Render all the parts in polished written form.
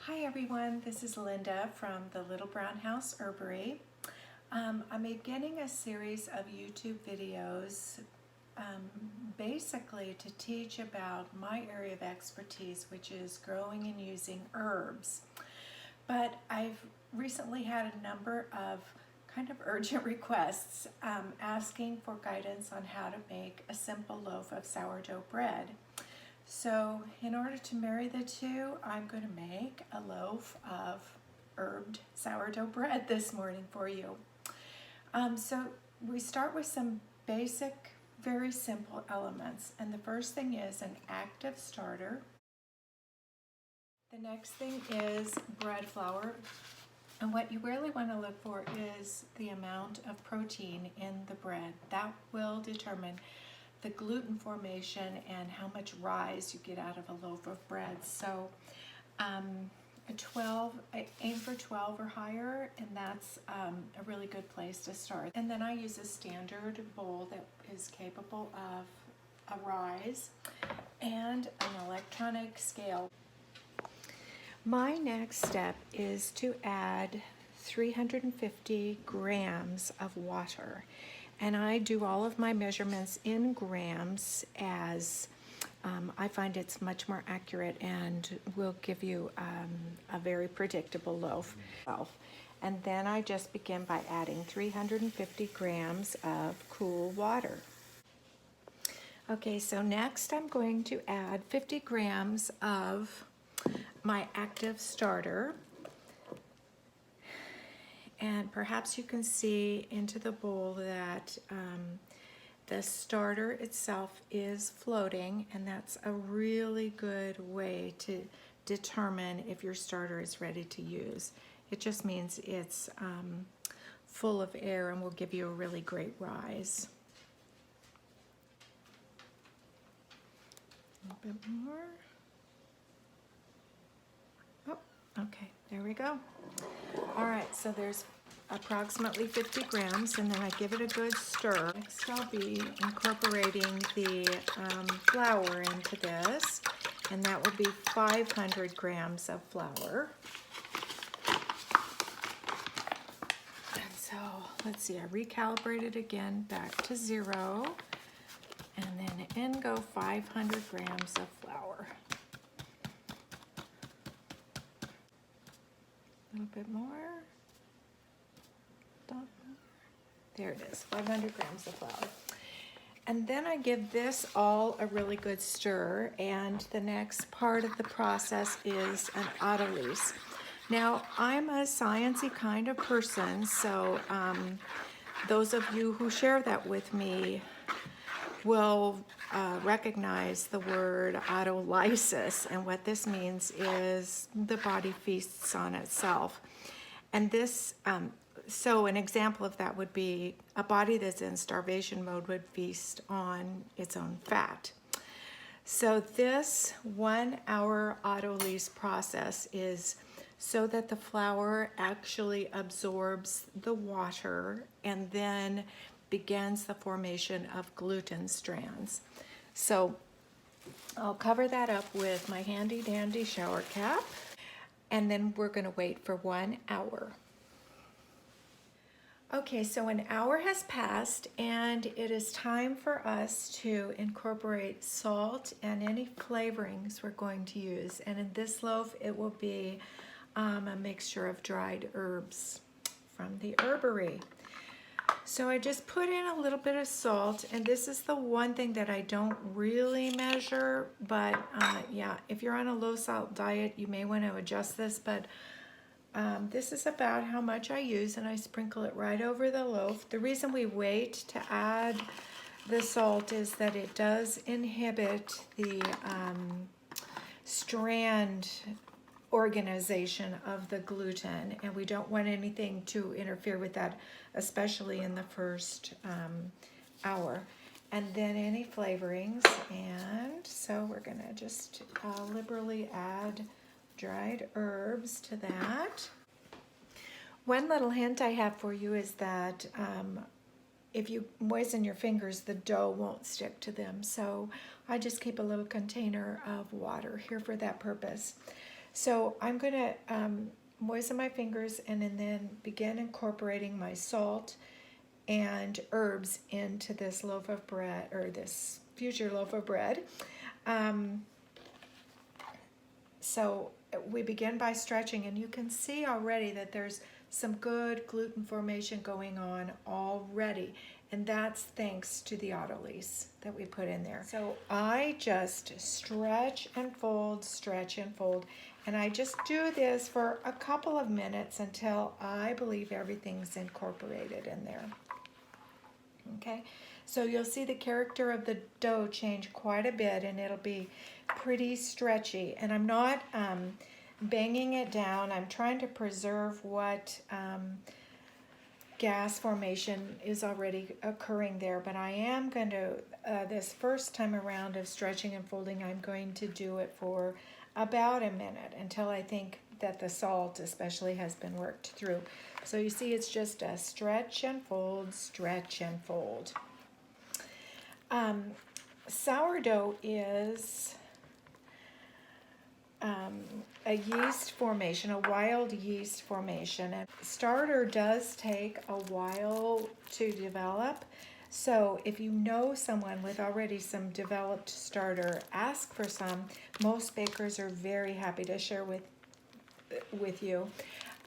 Hi everyone, this is Linda from the Little Brown House Herbary. I'm beginning a series of YouTube videos basically to teach about my area of expertise, which is growing and using herbs. But I've recently had a number of kind of urgent requests asking for guidance on how to make a simple loaf of sourdough bread. So in order to marry the two, I'm going to make a loaf of herbed sourdough bread this morning for you. So we start with some basic, very simple elements. And the first thing is an active starter. The next thing is bread flour. And what you really want to look for is the amount of protein in the bread. That will determine the gluten formation and how much rise you get out of a loaf of bread. So I aim for 12 or higher, and that's a really good place to start. And then I use a standard bowl that is capable of a rise and an electronic scale. My next step is to add 350 grams of water. And I do all of my measurements in grams as I find it's much more accurate and will give you a very predictable loaf. And then I just begin by adding 350 grams of cool water. Okay, so next I'm going to add 50 grams of my active starter. And perhaps you can see into the bowl that the starter itself is floating, and that's a really good way to determine if your starter is ready to use. It just means it's full of air and will give you a really great rise. A little bit more. Oh, okay, there we go. All right, so there's approximately 50 grams, and then I give it a good stir. Next, I'll be incorporating the flour into this, and that will be 500 grams of flour. And so, let's see, I recalibrated again back to 0, and then in go 500 grams of flour. A little bit more. There it is, 500 grams of flour. And then I give this all a really good stir, and the next part of the process is an autolyse. Now, I'm a sciencey kind of person, so those of you who share that with me will recognize the word autolysis, and what this means is the body feasts on itself. And this, so an example of that would be a body that's in starvation mode would feast on its own fat. So this 1 hour autolyse process is so that the flour actually absorbs the water and then begins the formation of gluten strands. So I'll cover that up with my handy dandy shower cap, and then we're going to wait for 1 hour. Okay, so an hour has passed, and it is time for us to incorporate salt and any flavorings we're going to use. And in this loaf, it will be a mixture of dried herbs from the herbary. So I just put in a little bit of salt, and this is the one thing that I don't really measure, but yeah, if you're on a low salt diet, you may want to adjust this, but this is about how much I use, and I sprinkle it right over the loaf. The reason we wait to add the salt is that it does inhibit the strand organization of the gluten, and we don't want anything to interfere with that, especially in the first hour. And then any flavorings, and so we're gonna just liberally add dried herbs to that. One little hint I have for you is that if you moisten your fingers, the dough won't stick to them. So I just keep a little container of water here for that purpose. So I'm going to moisten my fingers and then begin incorporating my salt and herbs into this loaf of bread, or this future loaf of bread. So we begin by stretching, and you can see already that there's some good gluten formation going on already, and that's thanks to the autolyse that we put in there. So I just stretch and fold, and I just do this for a couple of minutes until I believe everything's incorporated in there. Okay, so you'll see the character of the dough change quite a bit, and it'll be pretty stretchy. And I'm not banging it down. I'm trying to preserve what gas formation is already occurring there, but I am going to, this first time around of stretching and folding, I'm going to do it for about a minute until I think that the salt especially has been worked through. So you see it's just a stretch and fold, stretch and fold. Sourdough is a yeast formation, a wild yeast formation. And starter does take a while to develop. So if you know someone with already some developed starter, ask for some. Most bakers are very happy to share with you.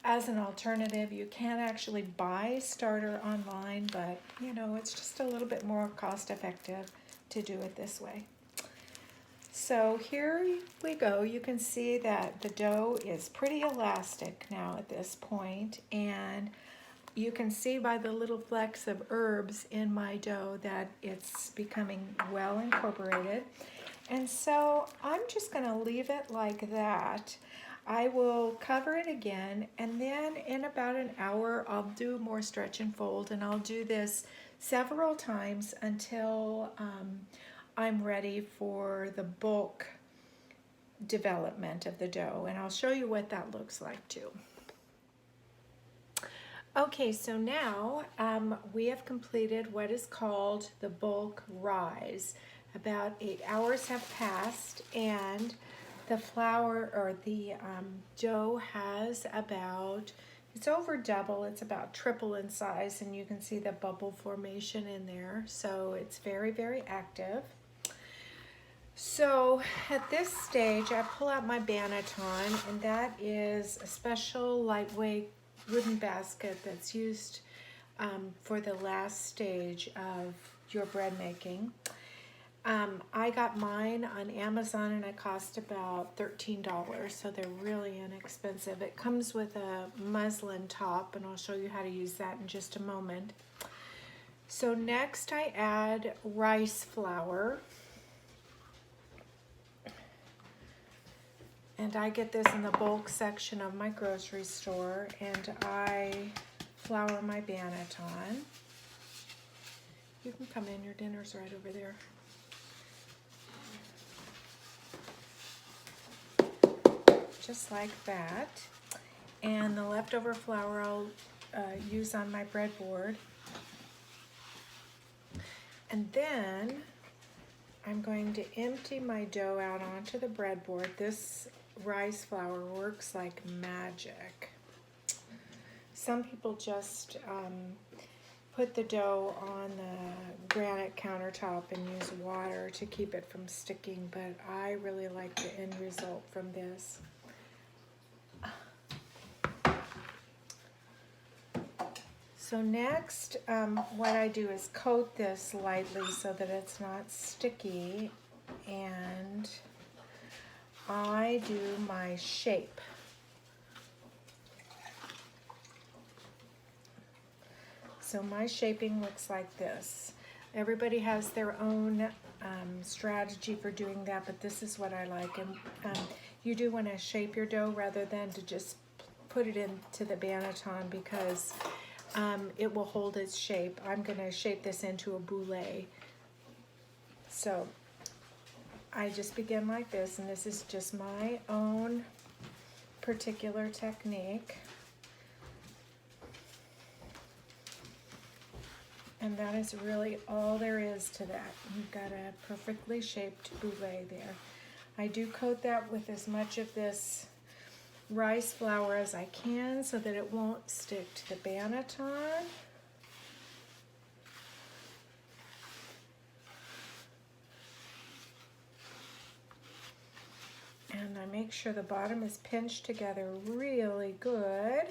As an alternative, you can actually buy starter online, but you know, it's just a little bit more cost effective to do it this way. So here we go. You can see that the dough is pretty elastic now at this point, and you can see by the little flecks of herbs in my dough that it's becoming well incorporated. And so I'm just going to leave it like that. I will cover it again, and then in about an hour I'll do more stretch and fold, and I'll do this several times until I'm ready for the bulk development of the dough, and I'll show you what that looks like too. Okay, so now we have completed what is called the bulk rise. About 8 hours have passed, and the flour, or the dough, has about, it's over double, it's about triple in size, and you can see the bubble formation in there. So it's very, very active. So at this stage, I pull out my banneton, and that is a special lightweight wooden basket that's used for the last stage of your bread making. I got mine on Amazon, and it cost about $13, so they're really inexpensive. It comes with a muslin top, and I'll show you how to use that in just a moment. So next I add rice flour. And I get this in the bulk section of my grocery store, and I flour my banneton. You can come in, your dinner's right over there. Just like that. And the leftover flour I'll use on my breadboard. And then I'm going to empty my dough out onto the breadboard. This rice flour works like magic. Some people just put the dough on the granite countertop and use water to keep it from sticking, but I really like the end result from this. So next, what I do is coat this lightly so that it's not sticky, and I do my shape. So my shaping looks like this. Everybody has their own strategy for doing that, but this is what I like. And you do want to shape your dough rather than to just put it into the banneton, because it will hold its shape. I'm going to shape this into a boule. So I just begin like this, and this is just my own particular technique. And that is really all there is to that. You've got a perfectly shaped boule there. I do coat that with as much of this rice flour as I can so that it won't stick to the banneton. And I make sure the bottom is pinched together really good.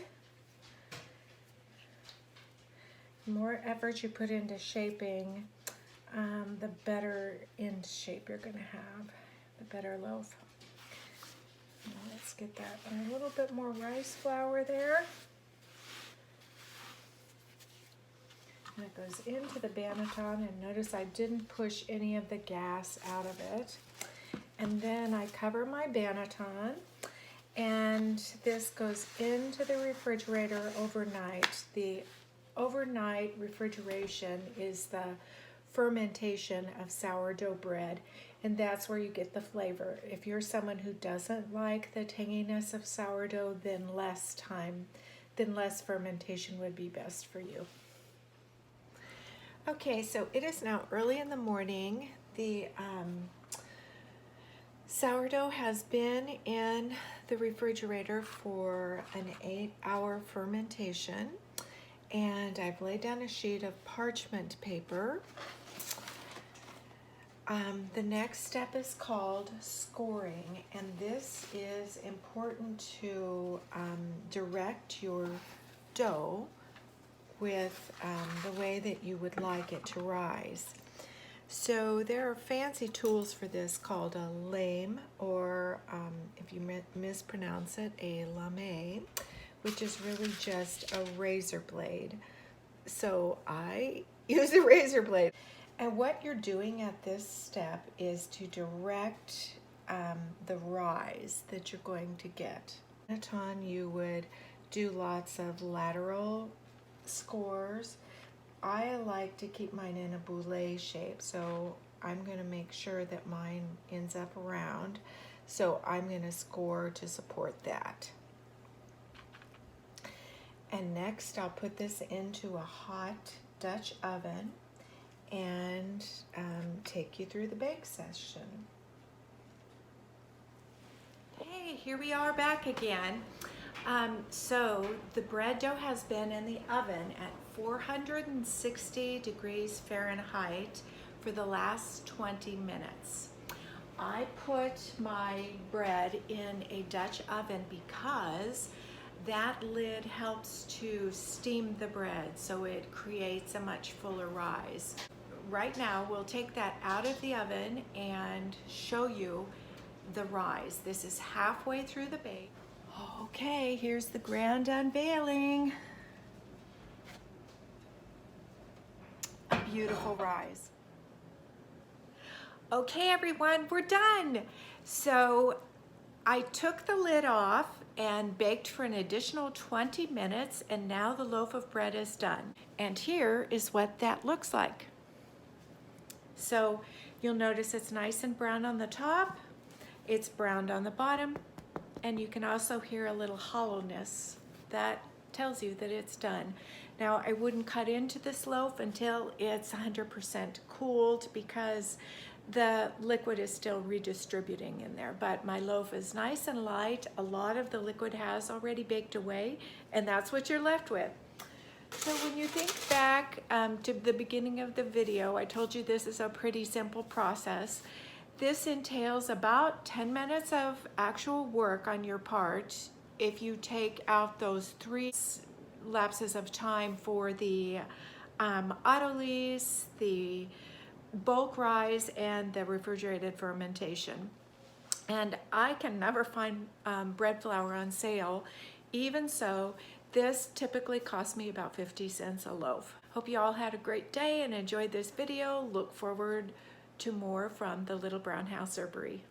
The more effort you put into shaping, the better end shape you're going to have, the better loaf. Now let's get that a little bit more rice flour there. And it goes into the banneton, and notice I didn't push any of the gas out of it. And then I cover my banneton, and this goes into the refrigerator overnight. The overnight refrigeration is the fermentation of sourdough bread, and that's where you get the flavor. If you're someone who doesn't like the tanginess of sourdough, then less fermentation would be best for you. Okay, so it is now early in the morning. The sourdough has been in the refrigerator for an 8-hour fermentation, and I've laid down a sheet of parchment paper. The next step is called scoring, and this is important to direct your dough with the way that you would like it to rise. So there are fancy tools for this called a lame, or if you mispronounce it, a lame, which is really just a razor blade. So I use a razor blade. And what you're doing at this step is to direct the rise that you're going to get. You would do lots of lateral scores. I like to keep mine in a boule shape, so I'm going to make sure that mine ends up round. So I'm going to score to support that. And next I'll put this into a hot Dutch oven and take you through the bake session. Hey, here we are back again. So the bread dough has been in the oven at 460 degrees Fahrenheit for the last 20 minutes. I put my bread in a Dutch oven because that lid helps to steam the bread, so it creates a much fuller rise. Right now, we'll take that out of the oven and show you the rise. This is halfway through the bake. Okay, here's the grand unveiling. A beautiful rise. Okay, everyone, we're done. So I took the lid off and baked for an additional 20 minutes, and now the loaf of bread is done. And here is what that looks like. So you'll notice it's nice and brown on the top, it's browned on the bottom, and you can also hear a little hollowness. That tells you that it's done. Now, I wouldn't cut into this loaf until it's 100% cooled because the liquid is still redistributing in there, but my loaf is nice and light. A lot of the liquid has already baked away, and that's what you're left with. So when you think back to the beginning of the video, I told you this is a pretty simple process. This entails about 10 minutes of actual work on your part if you take out those 3 lapses of time for the autolyse, the bulk rise, and the refrigerated fermentation. And I can never find bread flour on sale. Even so, this typically costs me about 50 cents a loaf. Hope you all had a great day and enjoyed this video. Look forward to more from the Little Brown House Herbary.